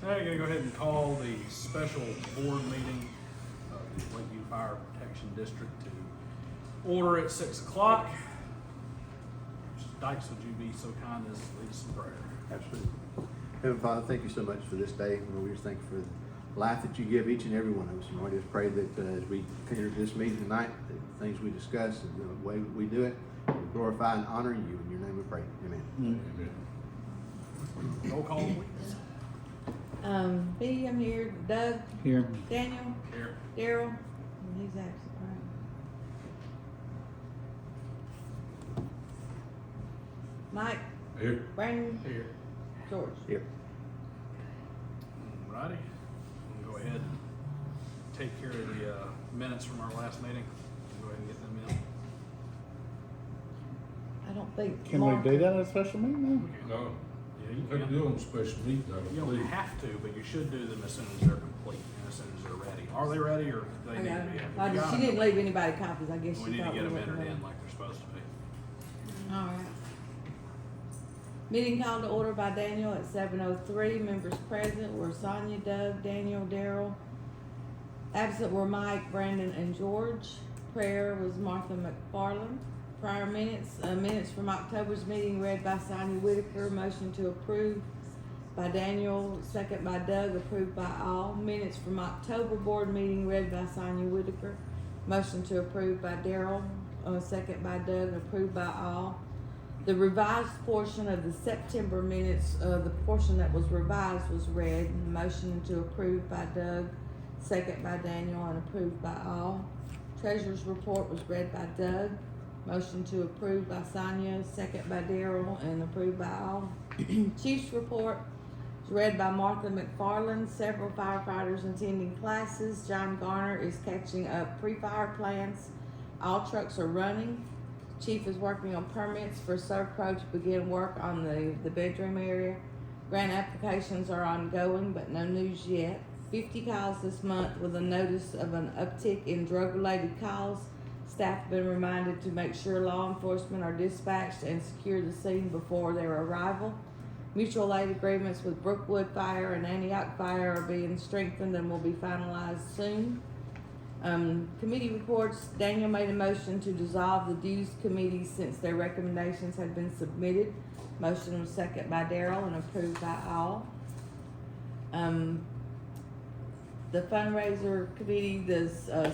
Now you're gonna go ahead and call the special board meeting of the Lakeview Fire Protection District to order at 6 o'clock. Mr. Dykes, would you be so kind as to lead us in prayer? Absolutely. Heavenly Father, thank you so much for this day. Lord, we just thank you for the life that you give each and every one of us. And Lord, I just pray that as we enter this meeting tonight, the things we discuss and the way we do it, we glorify and honor you. In your name we pray. Amen. Roll call, please. B, I'm here. Doug, Here. Daniel, Here. Daryl, and he's absent, right? Mike, Here. Brandon, Here. George. Here. Alrighty. We'll go ahead and take care of the minutes from our last meeting. Go ahead and get them in. I don't think. Can Mark- we do that at a special meeting? No, Yeah, you you have to can. do them special meeting, I You don't believe. have to, but you should do them as soon as they're complete and as soon as they're ready. Are they ready or do they need to be? If you got She them, didn't leave anybody copies, I guess We she need to thought get we them were entered gonna- in like they're supposed to be. Alright. Meeting called to order by Daniel at 7:03. Members present were Sonia, Doug, Daniel, Daryl. Absent were Mike, Brandon, and George. Prayer was Martha McFarland. Prior minutes from October's meeting read by Sonia Whitaker. Motion to approve by Daniel, second by Doug, approved by all. Minutes from October board meeting read by Sonia Whitaker. Motion to approve by Daryl, second by Doug, approved by all. The revised portion of the September minutes, the portion that was revised was read. Motion to approve by Doug, second by Daniel, and approved by all. Treasurer's report was read by Doug. Motion to approve by Sonia, second by Daryl, and approved by all. Chief's report was read by Martha McFarland. Several firefighters attending classes. John Garner is catching up pre-fire plans. All trucks are running. Chief is working on permits for Servpro to begin work on the bedroom area. Grant applications are ongoing, but no news yet. 50 calls this month with a notice of an uptick in drug-related calls. Staff have been reminded to make sure law enforcement are dispatched and secure the scene before their arrival. Mutual aid agreements with Brookwood Fire and Antioch Fire are being strengthened and will be finalized soon. Committee reports. Daniel made a motion to dissolve the dues committee since their recommendations had been submitted. Motion was second by Daryl and approved by all. The fundraiser committee, the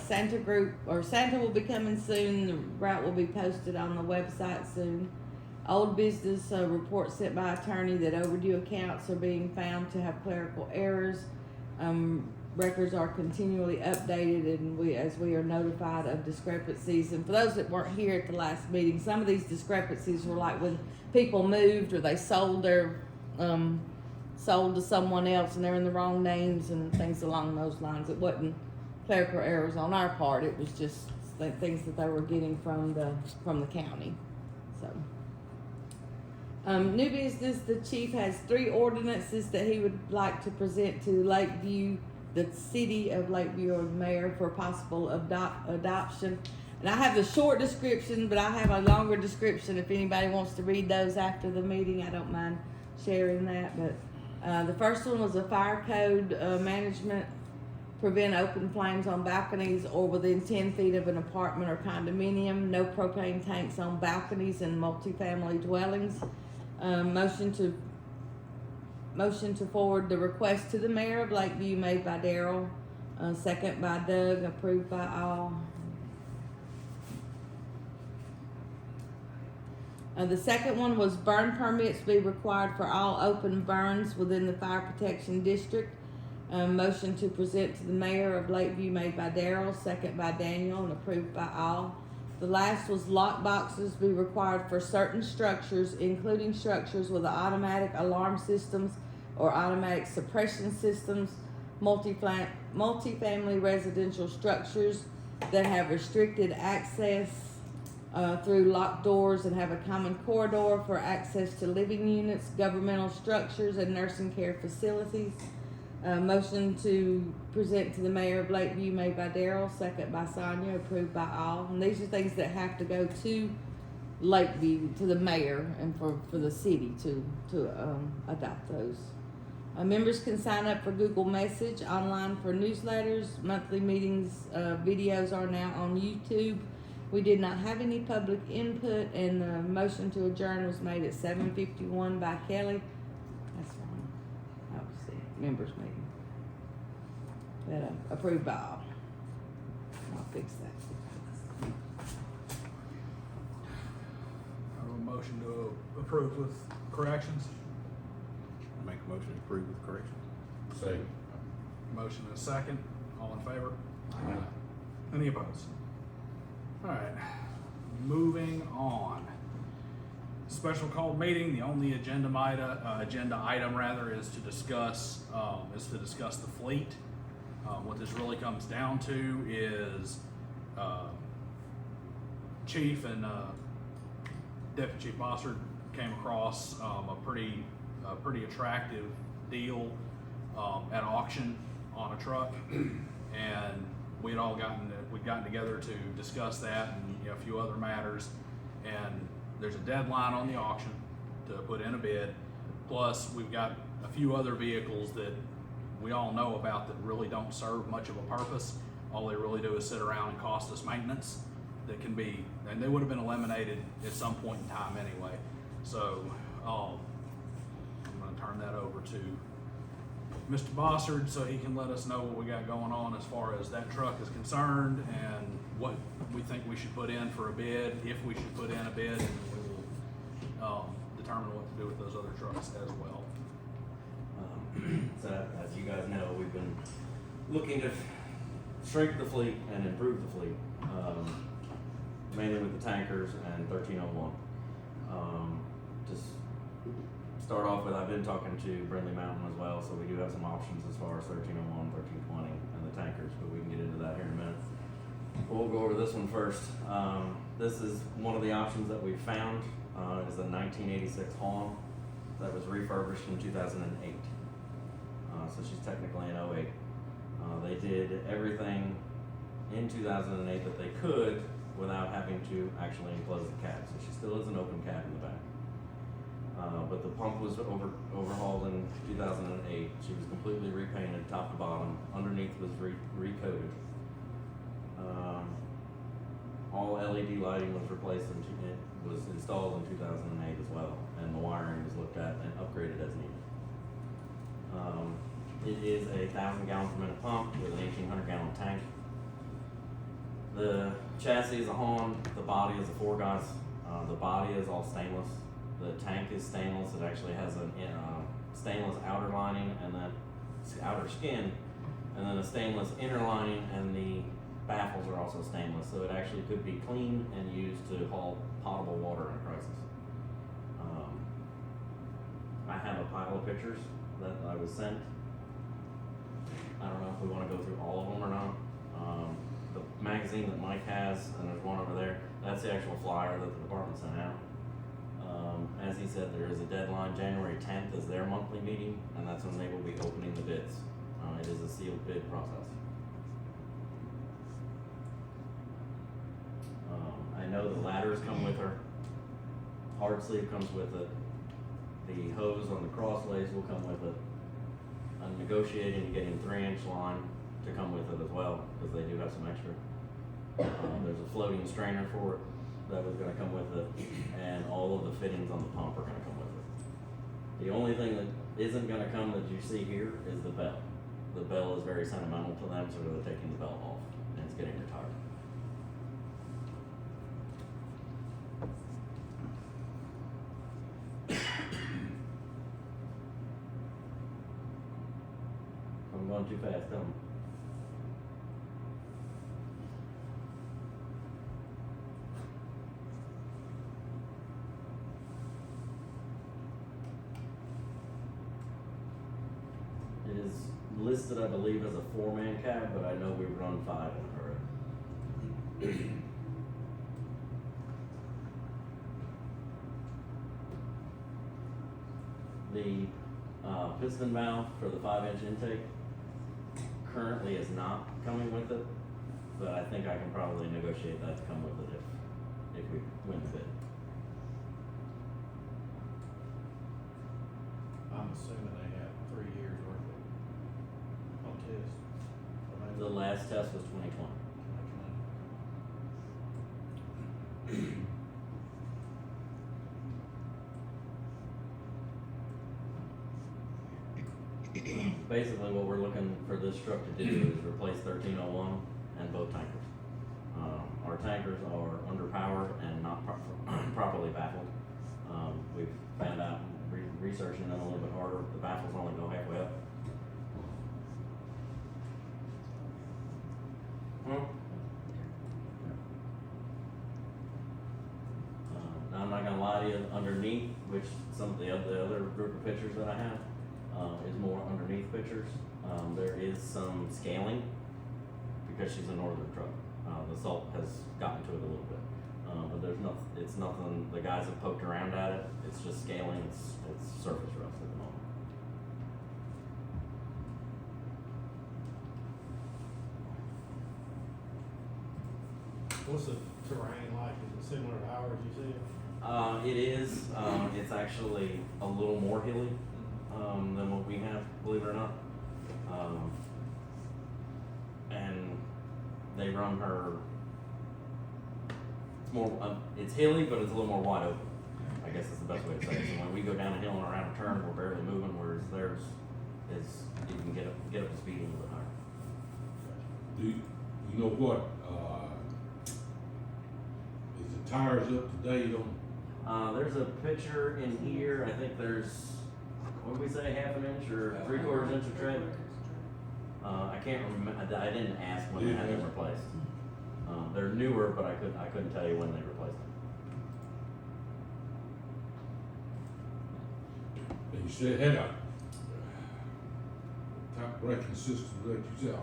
Santa group, or Santa will be coming soon. The route will be posted on the website soon. Old business report sent by attorney that overdue accounts are being found to have clerical errors. Records are continually updated, and as we are notified of discrepancies. And for those that weren't here at the last meeting, some of these discrepancies were like when people moved or they sold their sold to someone else and they're in the wrong names and things along those lines. It wasn't clerical errors on our part. It was just things that they were getting from the county. So. New business. The chief has 3 ordinances that he would like to present to Lakeview, the city of Lakeview, or the mayor for possible adoption. And I have the short description, but I have a longer description if anybody wants to read those after the meeting. I don't mind sharing that. But the first one was a fire code management, prevent open flames on balconies or within 10 feet of an apartment or condominium. No propane tanks on balconies in multifamily dwellings. Motion to forward the request to the mayor of Lakeview made by Daryl, second by Doug, approved by all. The second one was burn permits be required for all open burns within the fire protection district. Motion to present to the mayor of Lakeview made by Daryl, second by Daniel, and approved by all. The last was lock boxes be required for certain structures, including structures with automatic alarm systems or automatic suppression systems, multifamily residential structures that have restricted access through locked doors and have a common corridor for access to living units, governmental structures, and nursing care facilities. Motion to present to the mayor of Lakeview made by Daryl, second by Sonia, approved by all. And these are things that have to go to Lakeview, to the mayor, and for the city to adopt those. Members can sign up for Google Message, online for newsletters, monthly meetings, videos are now on YouTube. We did not have any public input, and the motion to adjourn was made at 7:51 by Kelly. That's fine. That was the members meeting. But approved by all. I'll fix that. I have a motion to approve with corrections. Make a motion to approve with corrections. Second. Motion and a second. All in favor? Any opposed? Alright, moving on. Special called meeting, the only agenda item rather is to discuss the fleet. What this really comes down to is Chief and Deputy Chief Bossard came across a pretty attractive deal at auction on a truck, and we'd gotten together to discuss that and a few other matters. And there's a deadline on the auction to put in a bid. Plus, we've got a few other vehicles that we all know about that really don't serve much of a purpose. All they really do is sit around and cost us maintenance that can be, and they would have been eliminated at some point in time anyway. So, I'm gonna turn that over to Mr. Bossard so he can let us know what we got going on as far as that truck is concerned and what we think we should put in for a bid, if we should put in a bid, and we will determine what to do with those other trucks as well. So as you guys know, we've been looking to shrink the fleet and improve the fleet, mainly with the tankers and 1301. Just start off with, I've been talking to Brindley Mountain as well, so we do have some options as far as 1301, 1320, and the tankers, but we can get into that here in a minute. We'll go over this one first. This is one of the options that we found. It is a 1986 Holland that was refurbished in 2008. So she's technically an 08. They did everything in 2008 that they could without having to actually enclose the cab. So she still is an open cab in the back. But the pump was overhauled in 2008. She was completely repainted top to bottom. Underneath was recoated. All LED lighting was replaced and it was installed in 2008 as well, and the wiring was looked at and upgraded as needed. It is a 1,000 gallon per minute pump with an 1,800 gallon tank. The chassis is a Holland, the body is a Forgas. The body is all stainless. The tank is stainless. It actually has a stainless outer lining and then outer skin, and then a stainless inner lining, and the baffles are also stainless, so it actually could be cleaned and used to haul potable water in a crisis. I have a pile of pictures that I was sent. I don't know if we want to go through all of them or not. The magazine that Mike has, and there's one over there, that's the actual flyer that the department sent out. As he said, there is a deadline. January 10th is their monthly meeting, and that's when they will be opening the bids. It is a sealed bid process. I know the ladders come with her. Hard sleeve comes with it. The hose on the crossways will come with it. I'm negotiating getting 3-inch line to come with it as well, because they do have some extra. There's a floating strainer for it that was going to come with it, and all of the fittings on the pump are going to come with it. The only thing that isn't going to come that you see here is the bell. The bell is very sentimental to them, so they're taking the bell off, and it's getting retired. I'm going too fast, tell me. It is listed, I believe, as a 4-man cab, but I know we run 5 in it already. The piston valve for the 5-inch intake currently is not coming with it, but I think I can probably negotiate that to come with it if we win the bid. I'm assuming they have 3 years last test was 2020. Basically, what we're looking for this truck to do is replace 1301 and both tankers. Our tankers are underpowered and not properly baffled. We've found out, researching them a little bit harder, the baffles only go halfway up. Now, I'm not gonna lie to you, underneath, which some of the other group of pictures that I have, is more underneath pictures. There is some scaling because she's a northern truck. The salt has gotten to it a little bit. But it's nothing, the guys have poked around at it, it's just scaling, it's surface rust at the moment. What's the terrain like? Is it similar to ours, you said? It is, it's actually a little more hilly, than what we have, believe it or not. And they run her, it's more, it's hilly, but it's a little more wide open, I guess is the best way to say it. So when we go down a hill and around a turn, we're barely moving, whereas theirs is, you can get up to speed a little bit higher. Do you know what, is the tires up to date on? There's a picture in here, I think there's, what did we say, half an inch or 3/4 inch of tread? I can't remember, I didn't ask when they had them replaced. They're newer, but I couldn't tell you when they replaced them. And you said it had a top braking system that you said,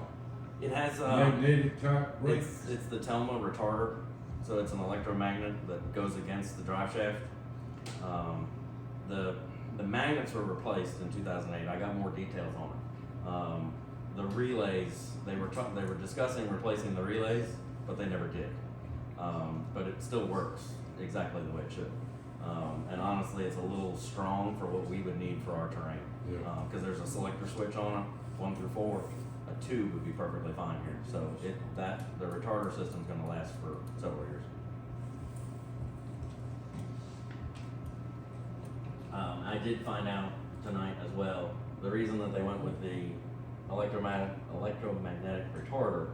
It has, magnetic top brake. it's the Telma retarder, so it's an electromagnet that goes against the drive shaft. The magnets were replaced in 2008. I got more details on it. The relays, they were discussing replacing the relays, but they never did. But it still works exactly the way it should. And honestly, it's a little strong for what we would need for our terrain. Yeah. Because there's a selector switch on it, 1 through 4. A 2 would be perfectly fine here. So the retarder system's gonna last for several years. I did find out tonight as well, the reason that they went with the electromagnetic retarder,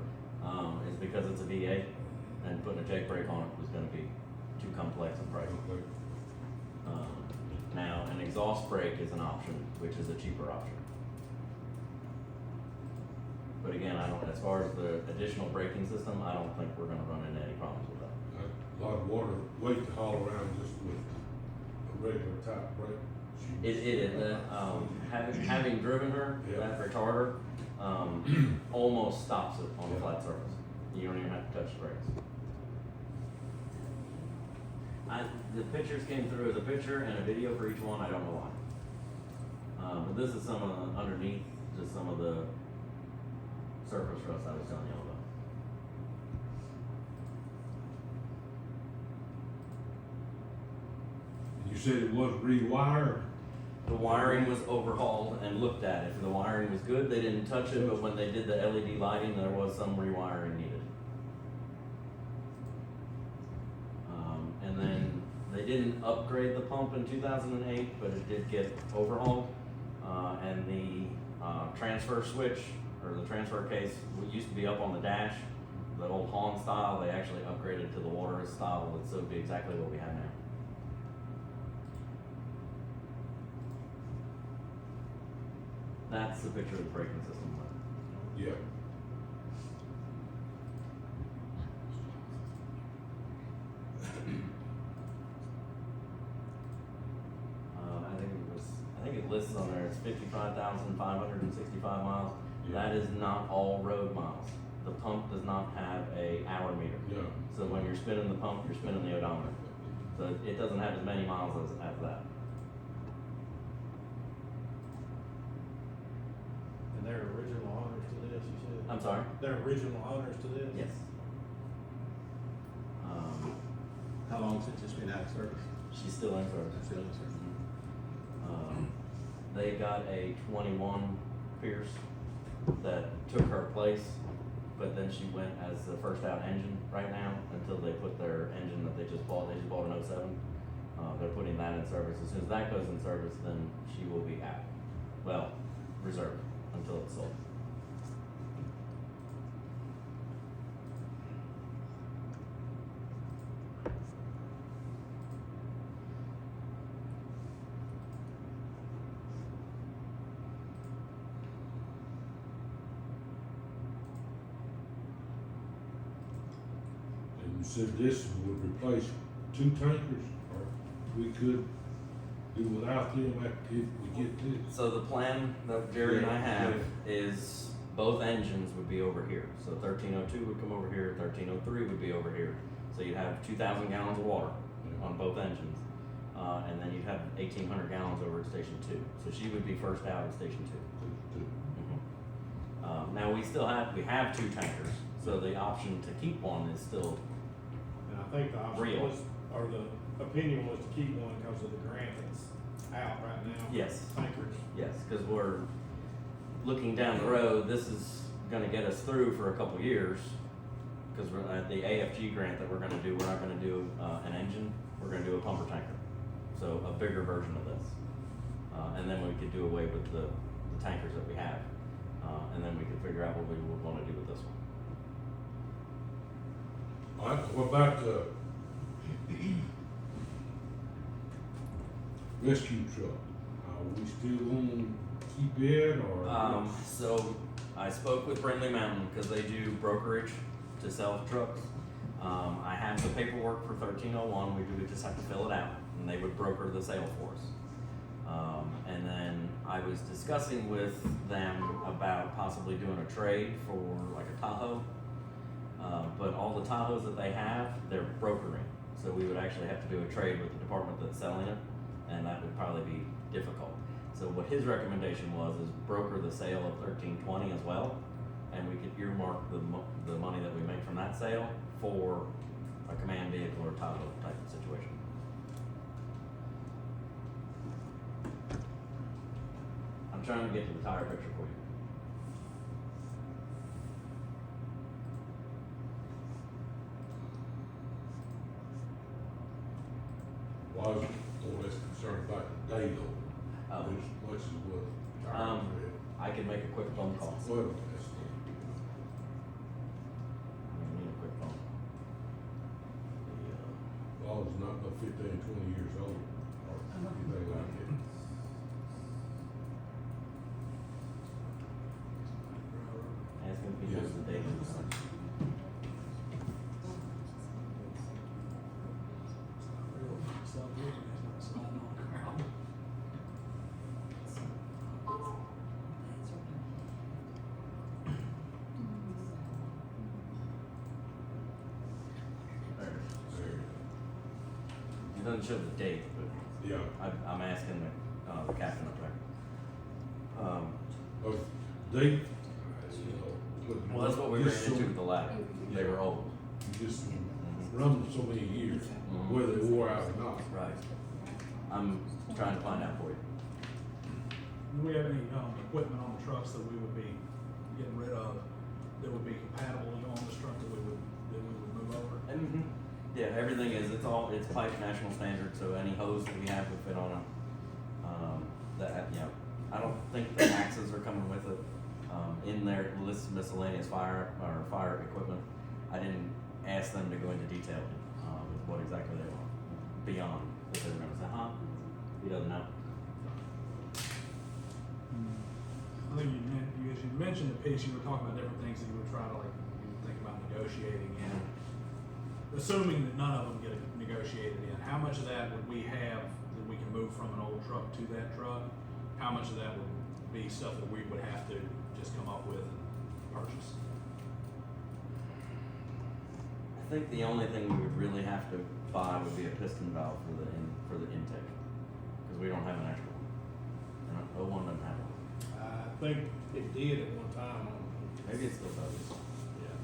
is because it's a V8, and putting a Jake brake on it was gonna be too complex and pricey. Now, an exhaust brake is an option, which is a cheaper option. But again, as far as the additional braking system, I don't think we're gonna run into any problems with that. A lot of water, weight to haul around just with a regular top brake. Having driven her, Yeah. that retarder, almost stops it on the flat surface. You don't even have to touch the brakes. The pictures came through as a picture and a video for each one, I don't know why. But this is some of the underneath, just some of the surface rust I was telling you about. You said it was rewired? The wiring was overhauled and looked at. If the wiring was good, they didn't touch it, but when they did the LED lighting, there was some rewiring needed. And then they didn't upgrade the pump in 2008, but it did get overhauled. And the transfer switch, or the transfer case, used to be up on the dash, the old Hahn style. They actually upgraded to the water style, so it'd be exactly what we have now. That's the picture of the braking system. Yeah. I think it lists on there, it's 55,565 miles. Yeah. That is not all road miles. The pump does not have a hour meter. Yeah. So when you're spinning the pump, you're spinning the odometer. So it doesn't have as many miles as that. And they're original owners to this, you said? I'm sorry? They're original owners to this? Yes. How long since it's been out of service? She's still in service. Still in service. They got a 21 Pierce that took her place but then she went as the first out engine right now until they put their engine that they just bought an 07. They're putting that in service. As soon as that goes in service, then she will be out. Well, reserved until it's sold. And you said this would replace 2 tankers, or we could do without them after if we get this. So the plan that Jerry and I have is both engines would be over here. So 1302 would come over here, 1303 would be over here. So you'd have 2,000 gallons of water on both engines. And then you'd have 1,800 gallons over at Station 2. So she would be first out at Station 2. Now we have 2 tankers. So the option to keep one is still, And I think the option Real. was, or the opinion was to keep one because of the grant that's out right now. yes, Tankers. yes, because we're looking down the road, this is gonna get us through for a couple years. Because we're at the AFG grant that we're gonna do, we're not gonna do an engine, we're gonna do a pumper tanker. So a bigger version of this. And then we could do away with the tankers that we have. And then we could figure out what we would wanna do with this one. All right, what about the rescue truck? Are we still gonna keep it, or? So I spoke with Brindley Mountain because they do brokerage to sell trucks. I have the paperwork for 1301. We just have to fill it out, and they would broker the sale for us. And then I was discussing with them about possibly doing a trade for like a Tahoe. But all the Tahoes that they have, they're brokering. So we would actually have to do a trade with the department that's selling it, and that would probably be difficult. So what his recommendation was is broker the sale of 1320 as well, and we could earmark the money that we make from that sale for a command vehicle or Tahoe type of situation. I'm trying to get to the tire picture for you. Well, I was more or less concerned about the day though, Oh. as much as what. I could make a quick phone call. Well, that's, I need a quick phone. well, it's not no 15, 20 years old, or anything like it. Ask him if he knows the date of the car. There. It doesn't show the date, but Yeah, I'm asking the captain up there. but they. Well, that's what we ran into with the ladder. They were old. You just run them so many years, whether they wore out or not. Right. I'm trying to find out for you. Do we have any, equipment on the trucks that we would be getting rid of that would be compatible, on this truck that we would move over? And yeah, everything is, it's pipe national standard, so any hose that we have would fit on a, I don't think the axes are coming with it. In there, it lists miscellaneous fire equipment. I didn't ask them to go into detail, with what exactly they want, beyond if they were gonna say, he doesn't know. I think as you mentioned the piece, you were talking about different things that you would try to you would think about negotiating in. Assuming that none of them get negotiated in, how much of that would we have that we can move from an old truck to that truck? How much of that would be stuff that we would have to just come up with and purchase? I think the only thing we would really have to buy would be a piston valve for the intake, because we don't have an extra one. And 01 doesn't have one. I think it did at one time. Maybe it still does. Yeah.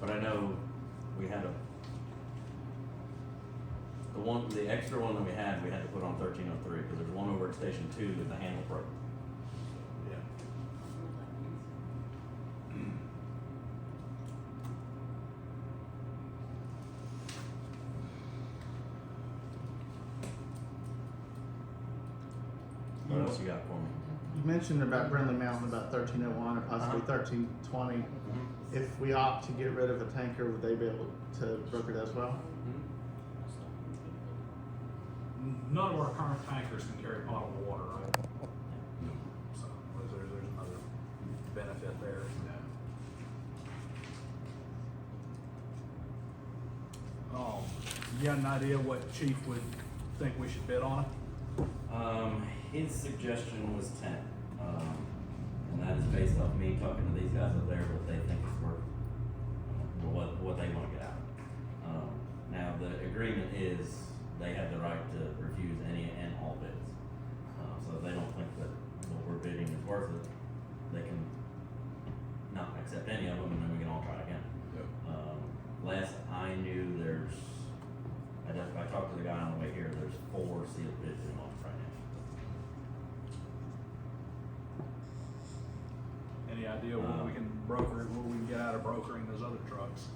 But I know we had the extra one that we had to put on 1303, because there's one over at Station 2 that the handle broke. Yeah. else you got for me? You mentioned about Brindley Mountain, about 1301 or possibly 1320. If we opt to get rid of a tanker, would they be able to broker that as well? None of our current tankers can carry potable water, right? So there's another benefit there. You got an idea what Chief would think we should bid on it? His suggestion was 10, and that is based off me talking to these guys up there, what they think it's worth, what they want to get out. Now the agreement is they have the right to refuse any and all bids. So if they don't think that what we're bidding is worth it, they can not accept any of them, and then we can all try again. Last I knew, I talked to the guy on the way here, there's 4 sealed bids in on right now. Any idea what we can broker, what we can get out of brokering those other trucks?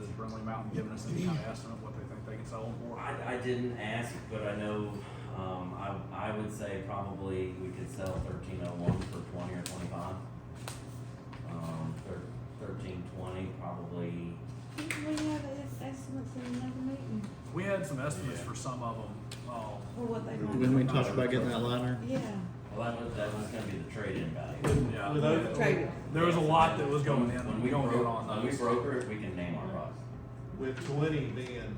Is Brindley Mountain giving us any kind of estimate what they think they can sell them for? I didn't ask, but I know, I would say probably we could sell 1301 for 20 or 25. 1320 probably. Didn't we have estimates in another meeting We had some estimates for some of them. for what they might? When we talked about getting that liner, Yeah, Well, that was gonna be the trade-in value. Yeah. Without- trade. There was a lot that was going in. When We we don't get on when we those. broker it, we can name our price. With 20 being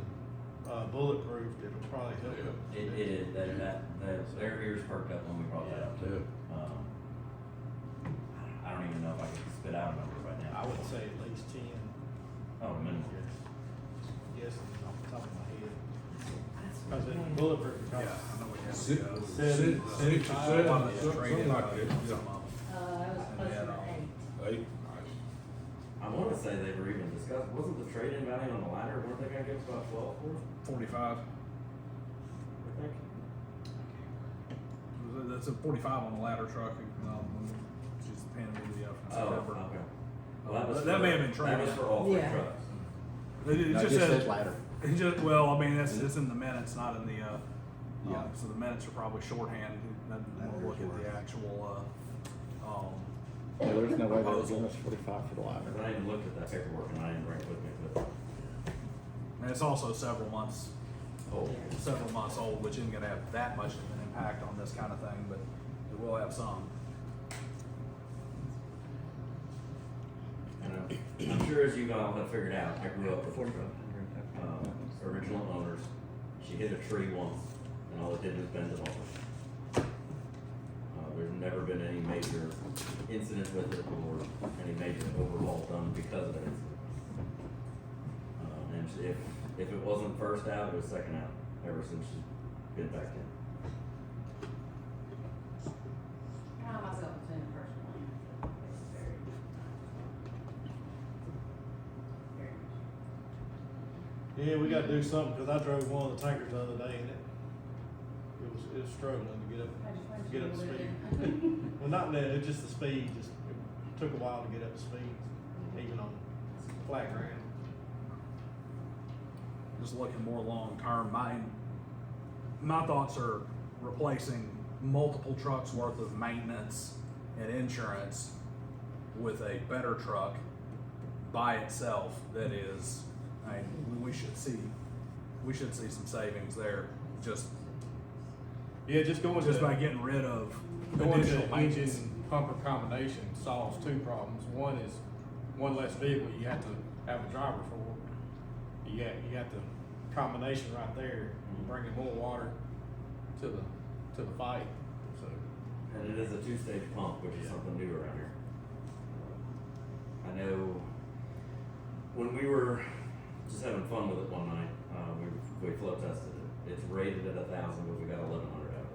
bulletproof, it'll probably help. It is, their ears perked up when we brought that up too. I don't even know if I can spit out a number right now. I would say at least 10. Oh, minimum. Guessing off the top of my head. Cause it bulletproof. Yeah, I know we have. Six, to go. six, six or A seven, lot of the something trade-in like value that. on some of them. It was closer to 8. 8, I wanna say they were even discussed, wasn't the trade-in value on the ladder, weren't they gonna give us about 12 for it? 45. I think. That's a 45 on the ladder truck. She's handing me the from Oh, September. okay. Well, that was That may have been That trade-in. was for all 3 Yeah. trucks. It No, just it says says, ladder. it just, well, I mean, it's in the minutes, not in the, Yeah. so the minutes are probably shorthand. Then we'll look at the actual, there's no way they were proposal. giving us 45 for the Cause liner. I even looked at that paperwork and I didn't bring it with me, but, And it's also several months oh, old, which isn't gonna have that much of an impact on this kind of thing, but it will have some. and I'm sure as you all have figured out, I grew up with a truck. Original owners, she hit a tree once, and all it did was bend it over. There's never been any major incident with it or any major overhaul done because of that incident. And if it wasn't first out, it was second out, ever since she's been back in. I myself have seen it personally. It's very much. Yeah, we gotta do something, cause I drove one of the tankers the other day and it was struggling to get up to speed. Well, not that, it's just the speed, it took a while to get up to speed, even on flat ground. Just looking more long-term, my thoughts are replacing multiple trucks worth of maintenance and insurance with a better truck by itself that is, we should see some savings there, just Yeah, just going by getting rid of Going additional to maintenance. engine pumper combination solves 2 problems. One is one less vehicle you have to have a driver for. You got the combination right there, bringing more water to the fight. So And it is a 2-stage pump, which is something new around here. I know when we were just having fun with it one night, we flow tested it. It's rated at 1,000, but we got 1,100 out of it.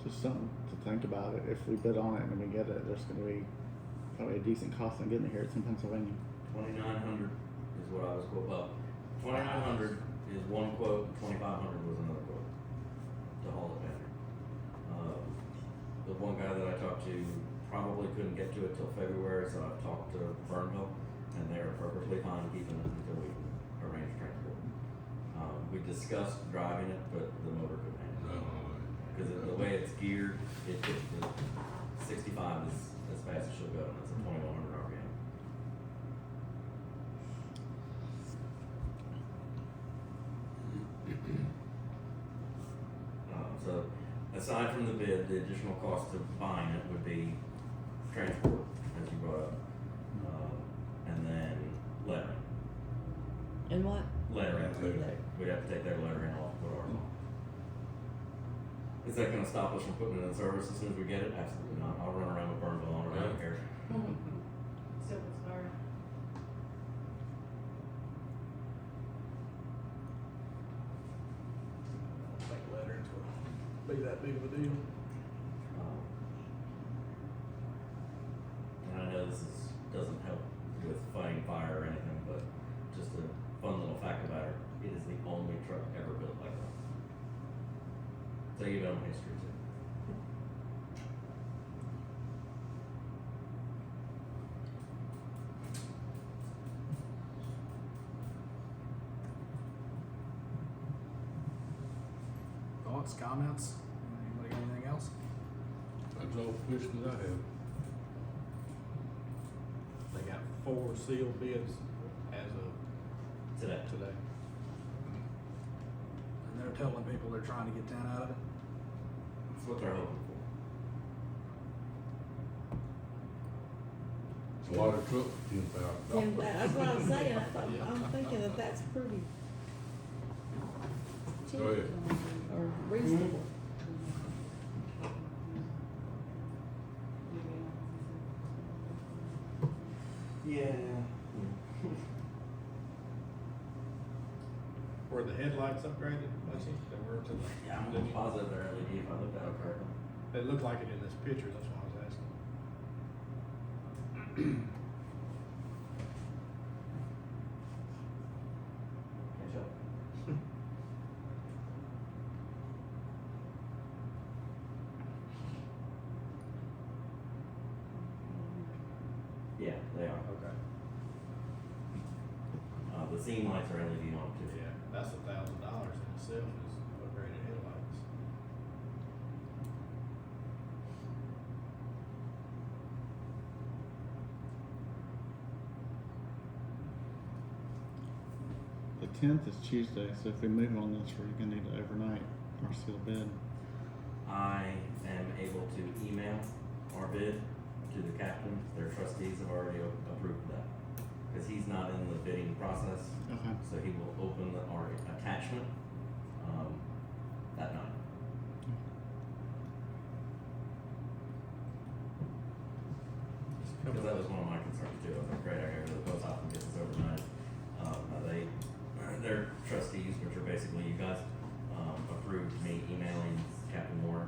Just something to think about it. If we bid on it and we get it, there's going to be probably a decent cost on getting it here. It's in Pennsylvania. 2,900 is what I was quote up. 2,900 is one quote, 2,500 was another quote to haul it down here. The the one guy that I talked to probably couldn't get to it till February, so I've talked to Burnville, and they are perfectly fine keeping it until we arrange transport. We discussed driving it, but the motor couldn't handle it. Because the way it's geared, it gets the 65 is as fast as she'll go, and it's a 2100 RPM. So aside from the bid, the additional cost of buying it would be transport, as you brought up, and then lettering. And what? Lettering. Lettering. We'd have to take their lettering off, put ours on. Is that gonna stop us from putting it in service as soon as we get it? Absolutely not. I'll run around with Burnville on it, I don't care. Silver Spur. I think lettering's gonna be that big of a deal. And I know doesn't help with fighting fire or anything, but just a fun little fact about it, it is the only truck ever built like that. So you know history too. Thoughts, comments? Anybody got anything else? That's all the question that I have. They got 4 sealed bids as of Today. today. And they're telling people they're trying to get 10 out of it. That's what they're hoping for. It's a lot of truck for $10,000. And that's what I'm saying, I'm thinking that that's pretty cheap Go ahead. or reasonable. Yeah. Were the headlights upgraded, Lacey? They were to the. Yeah, I'm almost positive they're LED if I looked at it correctly. It looked like it in this picture, that's why I was asking. Catch up. Yeah, they are. Okay. The scene lights are LED on too. Yeah, that's $1,000 in itself is upgraded headlights. The 10th is Tuesday, so if we move on this, we're gonna need to overnight or seal bid. I am able to email our bid to the captain. Their trustees have already approved that. Because he's not in the bidding process, Okay. so he will open our attachment, that night. Because that was one of my concerns too. I was like, great, I gotta go to the post office and get this overnight. Their trustees, which are basically you guys, approved me emailing Captain Moore,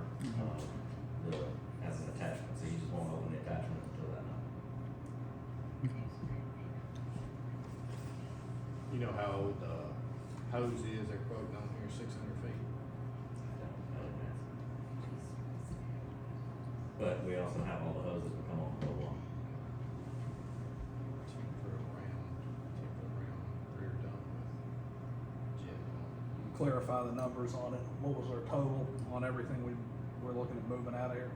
as an attachment, so you just won't open the attachment until that night. You know how old the hose is they're quoting on here, 600 feet? I don't know the answer. But we also have all the hoses that come off the one. 10 foot round rear dump with jet on. Clarify the numbers on it. What was our total on everything we're looking at moving out of here?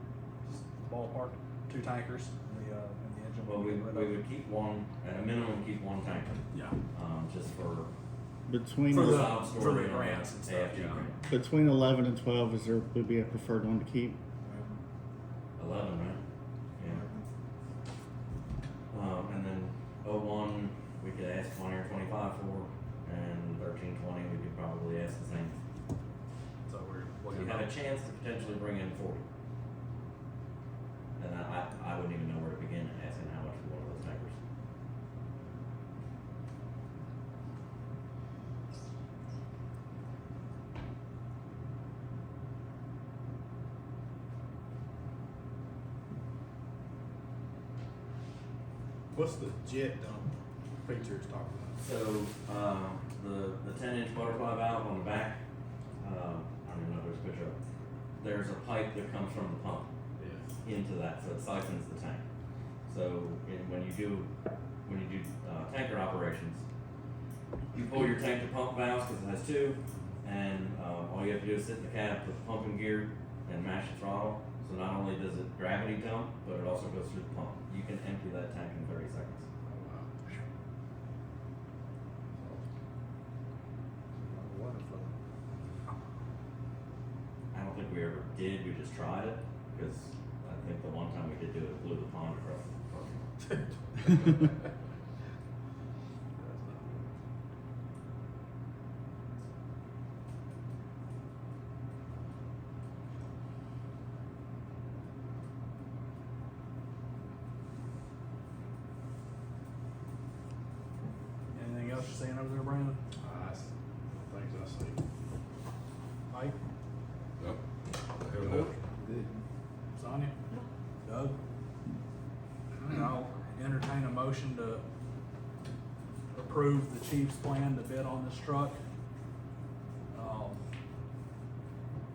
Just ballpark, 2 tankers, and the engine. Well, we we'll get rid of. would keep one, at a minimum, keep one tanker, Yeah. just for Between For the- sob for story the and grants and stuff, AFG yeah. grant. between 11 and 12, is there would be a preferred one to keep? 11, right? Yeah. And then 01, we could ask 20 or 25 for, and 13, 20, we could probably ask the same. So we're So looking you have at a chance to potentially bring in 40. And I wouldn't even know where to begin asking how much for one of those tankers. What's the jet dump features talking about? So, the 10-inch butterfly valve on the back, I don't even know if there's a picture of it. There's a pipe that comes from the pump Yeah. into that, so it siphons the tank. So when you do tanker operations, you pull your tank to pump valves because it has two, and all you have to do is sit in the cab, put the pumping gear, and mash the throttle. So not only does it gravity dump, but it also goes through the pump. You can empty that tank in 30 seconds. Wonderful. I don't think we ever did, we just tried it, because I think the one time we did do it, it blew the pond across the parking lot. Anything else you're seeing over there, Brandon? That's things I see. Mike? Yep. George? Good. Sonia? Doug? All right, I'll entertain a motion to approve the chief's plan to bid on this truck.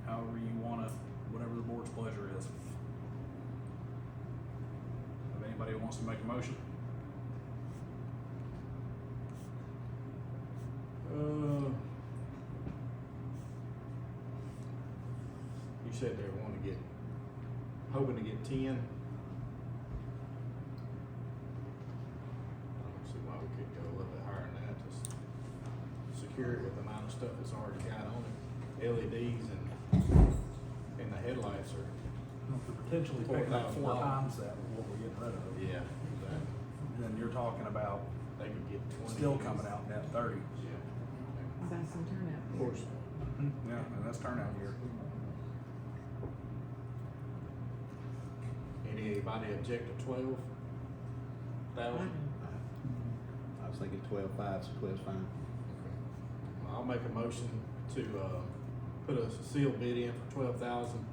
However you wanna, whatever the board's pleasure is. If anybody wants to make a motion? You said they want to get, hoping to get 10. I don't see why we couldn't go a little bit higher than that, just secure it with the amount of stuff it's already got on it. LEDs and the headlights are, Potentially picking up four $4,000. times that of what we're getting rid of. yeah, exactly. Then you're talking about They could get 20. still coming out net 30. Yeah. That's some turnout. Of course. Yeah, and that's turnout year. Anybody object to 12,000? I was thinking 12.5, so 12's fine. I'll make a motion to, put a sealed bid in for 12,000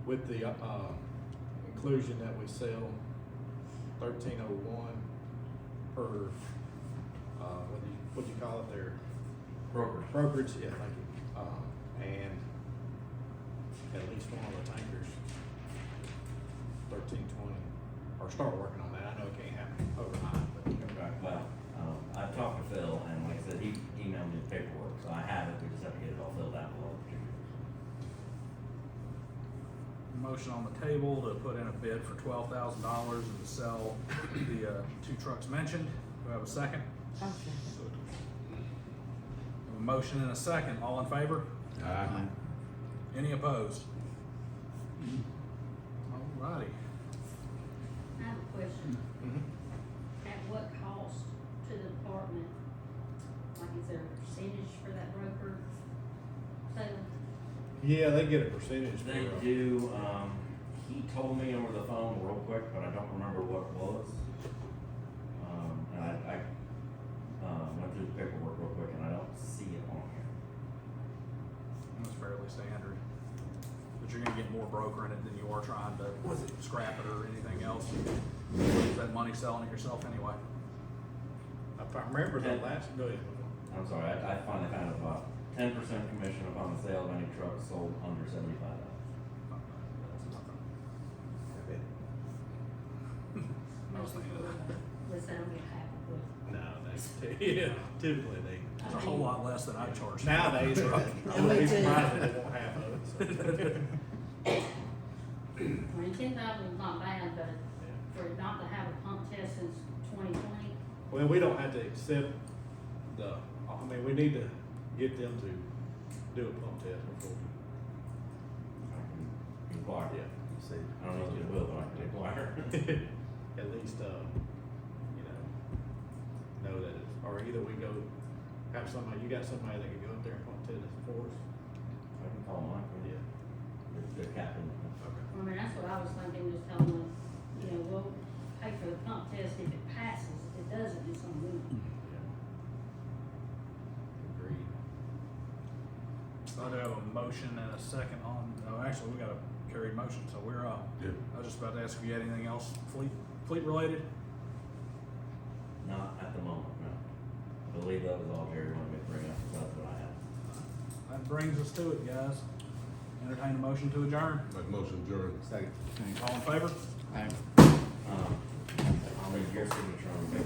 with the, inclusion that we sell 1301 per, what do you call it there? Brokerage, yeah, thank you. And at least one of the tankers, 1320, or start working on that. I know it can't happen overnight, but. Well, I talked to Phil, and like I said, he emailed me the paperwork, so I have it, we just have to get it all filled out with all the particulars. Motion on the table to put in a bid for $12,000 and to sell the two trucks mentioned. Do I have a second? I'll second. A motion and a second. All in favor? Any opposed? Alrighty. I have a question. At what cost to the department? Like, is there a percentage for that broker sale? Yeah, they get a percentage. They for, do, he told me over the phone real quick, but I don't remember what it was. And I went through the paperwork real quick and I don't see it on here. That's fairly standard. But you're gonna get more broker in it than you are trying to scrap it or anything else. Use that money selling it yourself anyway. If I remember the last, go ahead. I'm sorry, I finally found it about 10% commission upon the sale of any truck sold under 75,000. That's nothing. Most things. Let's say I don't get half of it. No, they, yeah, typically they. It's a whole lot less than I charge. Nowadays, I'm Me too. surprised that they won't have it. I mean, 10,000 is not bad, but for it not to have a pump test since 2020, Well, we don't have to accept I mean, we need to get them to do a pump test before. Inquire, Yeah. I don't know if it will, but I can inquire. At least, know that it's, or either we go, have somebody, you got somebody that can go up there and pump test it for us? I can call Mike, Yeah. the captain. Okay. I mean, that's what I was thinking, just tell them, we'll pay for the pump test if it passes. If it doesn't, it's on me. Agreed. I do have a motion and a second on, actually, we got a carried motion, so we're, Yeah. I was just about to ask if you had anything else fleet related? Not at the moment, no. I believe that was all Jerry wanted me to bring up, so that's what I had. That brings us to it, guys. Entertain a motion to adjourn. Make motion adjourned. Second. All in favor? I'll need your signature on it.